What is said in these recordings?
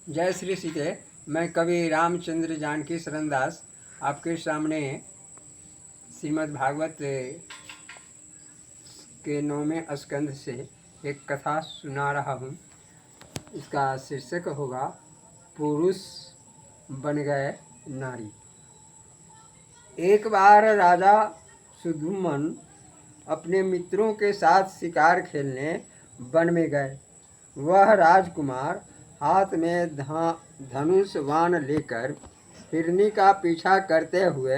जय श्री सीते। मैं कवि रामचंद्र जानकी शरण दास आपके सामने श्रीमद् भागवत के 9वें स्कंध से एक कथा सुना रहा हूँ। इसका शीर्षक होगा पुरुष बन गए नारी। एक बार राजा सुधुमन अपने मित्रों के साथ शिकार खेलने वन में गए। वह राजकुमार हाथ में धनुष बाण लेकर हिरनी का पीछा करते हुए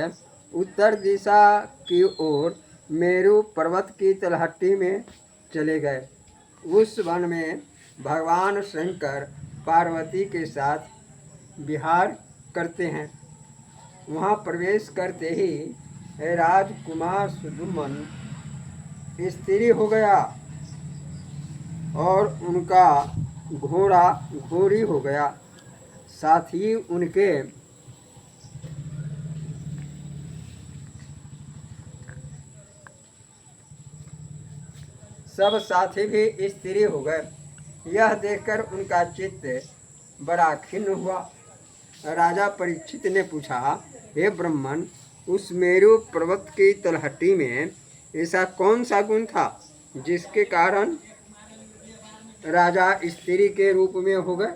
उत्तर दिशा की ओर मेरु पर्वत की तलहटी में चले गए। उस वन में भगवान शंकर पार्वती के साथ विहार करते हैं। वहाँ प्रवेश करते ही राजकुमार सुधुमन स्त्री हो गया और उनका घोड़ा घोड़ी हो गया। साथ ही उनके सब साथी भी स्त्री हो गए। यह देखकर उनका चित्त बड़ा खिन्न हुआ। राजा परीक्षित ने पूछा, हे ब्राह्मण, उस मेरु पर्वत की तलहटी में ऐसा कौन सा गुण था जिसके कारण राजा स्त्री के रूप में हो गए?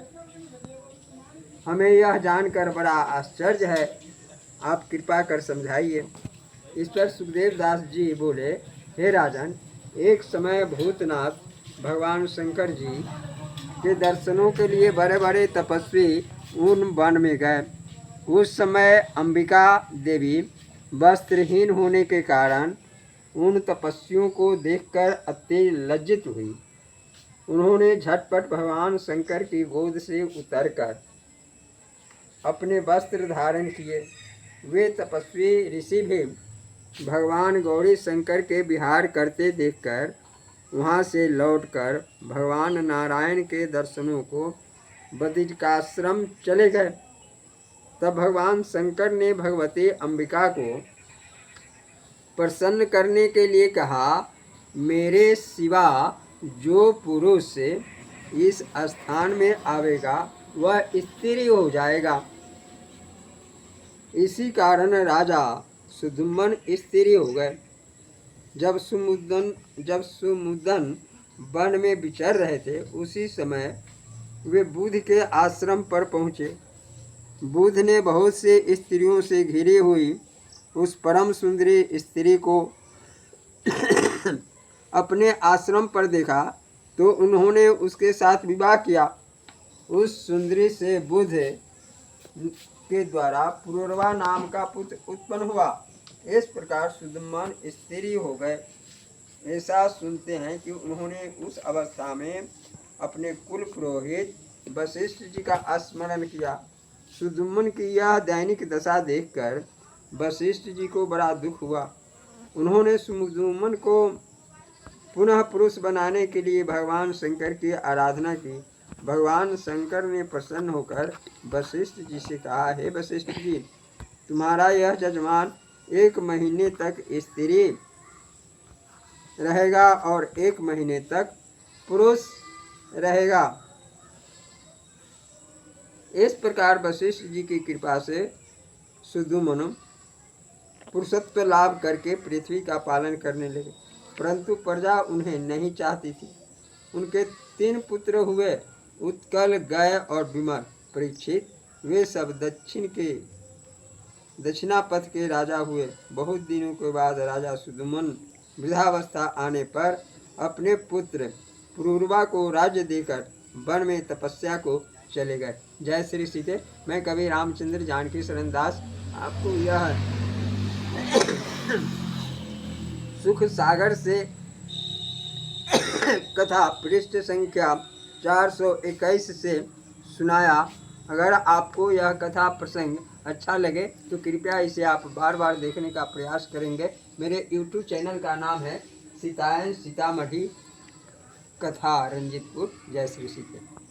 हमें यह जानकर बड़ा आश्चर्य है। आप कृपा कर समझाइए। इस पर सुखदेव दास जी बोले, हे राजन, एक समय भूतनाथ भगवान शंकर जी के दर्शनों के लिए बड़े बड़े तपस्वी उन वन में गए। उस समय अंबिका देवी वस्त्रहीन होने के कारण उन तपस्वियों को देखकर अति लज्जित हुई। उन्होंने झटपट भगवान शंकर की गोद से उतरकर अपने वस्त्र धारण किए। वे तपस्वी ऋषि भी भगवान गौरी शंकर के विहार करते देखकर वहाँ से लौटकर भगवान नारायण के दर्शनों को बद्रिकाश्रम चले गए। तब भगवान शंकर ने भगवती अंबिका को प्रसन्न करने के लिए कहा, मेरे सिवा जो पुरुष इस स्थान में आवेगा वह स्त्री हो जाएगा। इसी कारण राजा सुधुमन स्त्री हो गए। जब सुमुदन वन में विचर रहे थे, उसी समय वे बुध के आश्रम पर पहुँचे। बुध ने बहुत से स्त्रियों से घिरी हुई उस परम सुंदरी स्त्री को अपने आश्रम पर देखा तो उन्होंने उसके साथ विवाह किया। उस सुंदरी से बुध के द्वारा पुरुरवा नाम का पुत्र उत्पन्न हुआ। इस प्रकार सुधुमन स्त्री हो गए। ऐसा सुनते हैं कि उन्होंने उस अवस्था में अपने कुल पुरोहित वशिष्ठ जी का स्मरण किया। सुधुमन की यह दैनिक दशा देखकर वशिष्ठ जी को बड़ा दुख हुआ। उन्होंने सुधुमन को पुनः पुरुष बनाने के लिए भगवान शंकर की आराधना की। भगवान शंकर ने प्रसन्न होकर वशिष्ठ जी से कहा, हे वशिष्ठ जी, तुम्हारा यह जजमान 1 महीने तक स्त्री रहेगा और 1 महीने तक पुरुष रहेगा। इस प्रकार वशिष्ठ जी की कृपा से सुधुमन पुरुषत्व लाभ करके पृथ्वी का पालन करने लगे, परंतु प्रजा उन्हें नहीं चाहती थी। उनके 3 पुत्र हुए, उत्कल, गय और विमल। परीक्षित, वे सब दक्षिणापथ के राजा हुए। बहुत दिनों के बाद राजा सुधुमन वृद्धावस्था आने पर अपने पुत्र पुरुरवा को राज्य देकर वन में तपस्या को चले गए। जय श्री सीते। मैं कवि रामचंद्र जानकी शरण दास आपको यह सुख सागर से कथा पृष्ठ संख्या 421 से सुनाया। अगर आपको यह कथा प्रसंग अच्छा लगे तो कृपया इसे आप बार बार देखने का प्रयास करेंगे। मेरे YouTube चैनल का नाम है सीतायन सीतामढ़ी कथा रंजितपुर। जय श्री सीते।